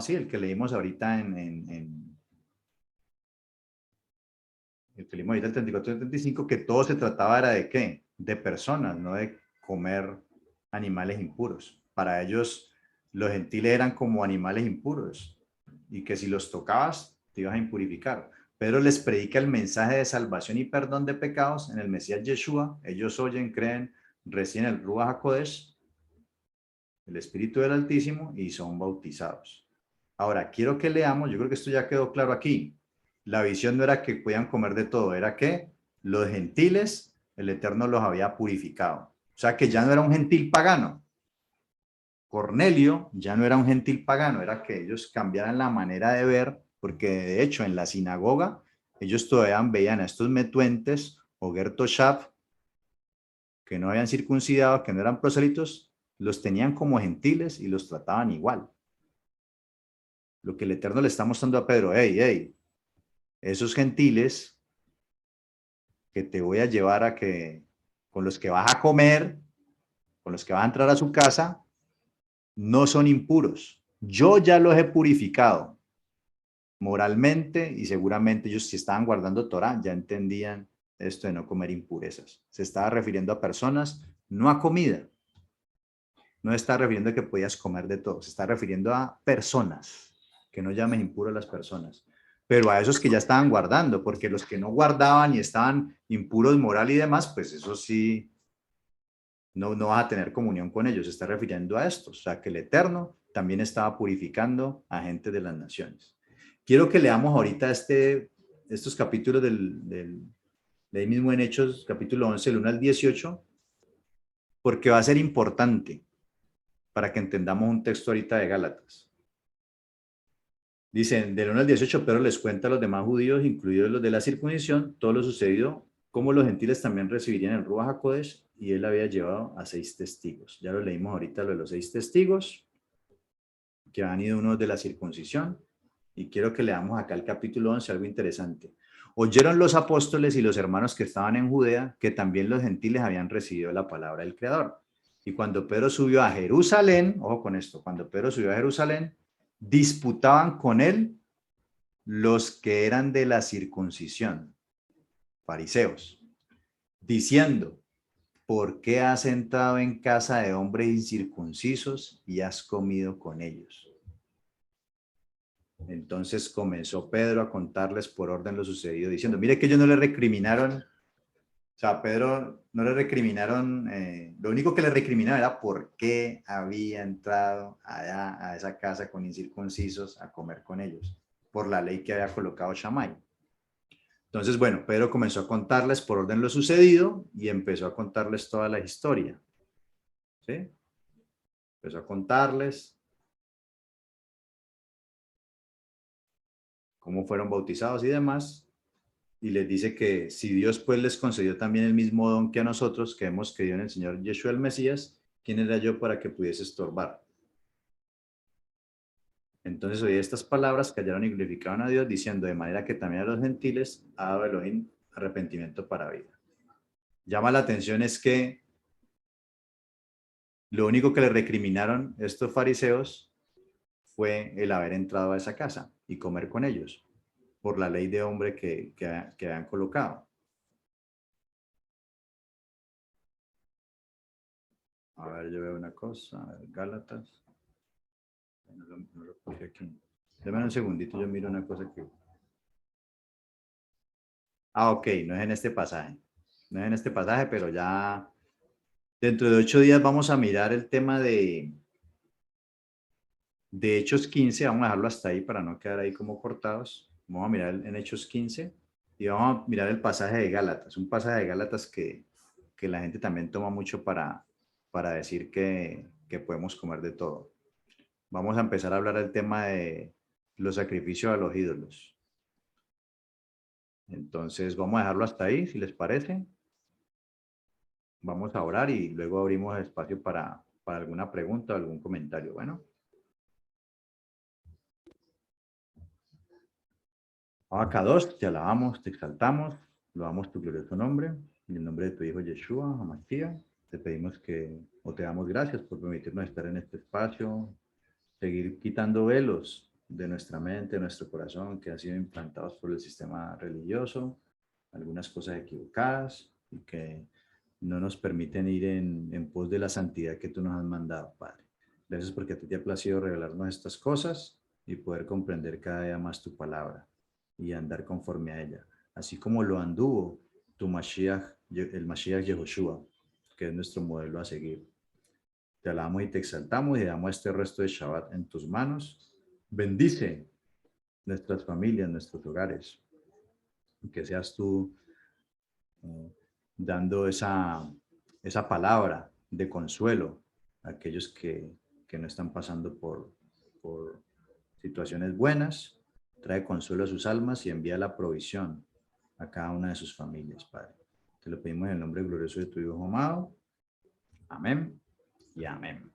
Sí, el que leímos ahorita el que leímos ahorita el 34 y el 35, que todo se trataba era de qué, de personas, no de comer animales impuros. Para ellos los gentiles eran como animales impuros y que si los tocabas te ibas a impurificar. Pedro les predica el mensaje de salvación y perdón de pecados en el Mesías Yeshua. Ellos oyen, creen, reciben el Ruach HaKodesh, el Espíritu del Altísimo, y son bautizados. Ahora, quiero que leamos, yo creo que esto ya quedó claro aquí. La visión no era que podían comer de todo, era que los gentiles, el Eterno los había purificado. O sea que ya no era un gentil pagano. Cornelio ya no era un gentil pagano, era que ellos cambiaran la manera de ver, porque de hecho en la sinagoga ellos todavía veían a estos metuentes o Gertoshab, que no habían circuncidado, que no eran proselitos, los tenían como gentiles y los trataban igual. Lo que el Eterno le está mostrando a Pedro, hey, esos gentiles que te voy a llevar a que, con los que vas a comer, con los que vas a entrar a su casa, no son impuros. Yo ya los he purificado moralmente y seguramente ellos si estaban guardando Torah ya entendían esto de no comer impurezas. Se estaba refiriendo a personas, no a comida. No se está refiriendo a que podías comer de todo, se está refiriendo a personas, que no llames impuro a las personas, pero a esos que ya estaban guardando, porque los que no guardaban y estaban impuros moral y demás, pues eso sí, no vas a tener comunión con ellos, se está refiriendo a estos, o sea que el Eterno también estaba purificando a gente de las naciones. Quiero que leamos ahorita estos capítulos de ahí mismo en Hechos, capítulo 11, el 1 al 18, porque va a ser importante para que entendamos un texto ahorita de Gálatas. Dicen, del 1 al 18, Pedro les cuenta a los demás judíos, incluidos los de la circuncisión, todo lo sucedido, cómo los gentiles también recibirían el Ruach HaKodesh, y él había llevado a 6 testigos. Ya lo leímos ahorita, lo de los 6 testigos, que han ido unos de la circuncisión, y quiero que leamos acá el capítulo 11, algo interesante. Oyeron los apóstoles y los hermanos que estaban en Judea, que también los gentiles habían recibido la palabra del Creador. Y cuando Pedro subió a Jerusalén, ojo con esto, cuando Pedro subió a Jerusalén, disputaban con él los que eran de la circuncisión, fariseos, diciendo, ¿por qué has entrado en casa de hombres incircuncisos y has comido con ellos? Entonces comenzó Pedro a contarles por orden lo sucedido, diciendo, mire que ellos no le recriminaron, o sea, Pedro no le recriminaron, lo único que le recriminaron era por qué había entrado allá a esa casa con incircuncisos a comer con ellos, por la ley que había colocado Shammai. Entonces, bueno, Pedro comenzó a contarles por orden lo sucedido y empezó a contarles toda la historia. ¿Sí? Empezó a contarles cómo fueron bautizados y demás. Y les dice que si Dios pues les concedió también el mismo don que a nosotros, que hemos creído en el Señor Yeshua el Mesías, ¿quién era yo para que pudiese estorbar? Entonces oí estas palabras, callaron y glorificaron a Dios, diciendo, de manera que también a los gentiles ha dado Elohim arrepentimiento para vida. Llama la atención es que lo único que le recriminaron estos fariseos fue el haber entrado a esa casa. y comer con ellos, por la ley de hombre que han colocado. A ver, yo veo una cosa, a ver, Gálatas. No lo puse aquí. Deme un segundito, yo miro una cosa que... Ah, ok, no es en este pasaje. No es en este pasaje, pero ya dentro de 8 días vamos a mirar el tema de Hechos 15. Vamos a dejarlo hasta ahí para no quedar ahí como cortados. Vamos a mirar en Hechos 15 y vamos a mirar el pasaje de Gálatas. Un pasaje de Gálatas que la gente también toma mucho para decir que podemos comer de todo. Vamos a empezar a hablar del tema de los sacrificios a los ídolos. Entonces vamos a dejarlo hasta ahí, si les parece. Vamos a orar y luego abrimos espacio para alguna pregunta o algún comentario. Bueno. Abacados, te alabamos, te exaltamos, loamos tu glorioso nombre. En el nombre de tu Hijo Yeshua, Hamashiach, te pedimos o te damos gracias por permitirnos estar en este espacio, seguir quitando velos de nuestra mente, de nuestro corazón, que han sido implantados por el sistema religioso, algunas cosas equivocadas y que no nos permiten ir en pos de la santidad que tú nos has mandado, Padre. Gracias porque a ti te ha placido revelarnos estas cosas y poder comprender cada día más tu palabra y andar conforme a ella, así como lo anduvo tu Mashiach, el Mashiach Yehoshua, que es nuestro modelo a seguir. Te alabamos y te exaltamos y damos este resto de Shabbat en tus manos. Bendice nuestras familias, nuestros hogares, que seas tú dando esa palabra de consuelo a aquellos que no están pasando por situaciones buenas. Trae consuelo a sus almas y envía la provisión a cada una de sus familias, Padre. Te lo pedimos en el nombre glorioso de tu Hijo amado. Amén y amén.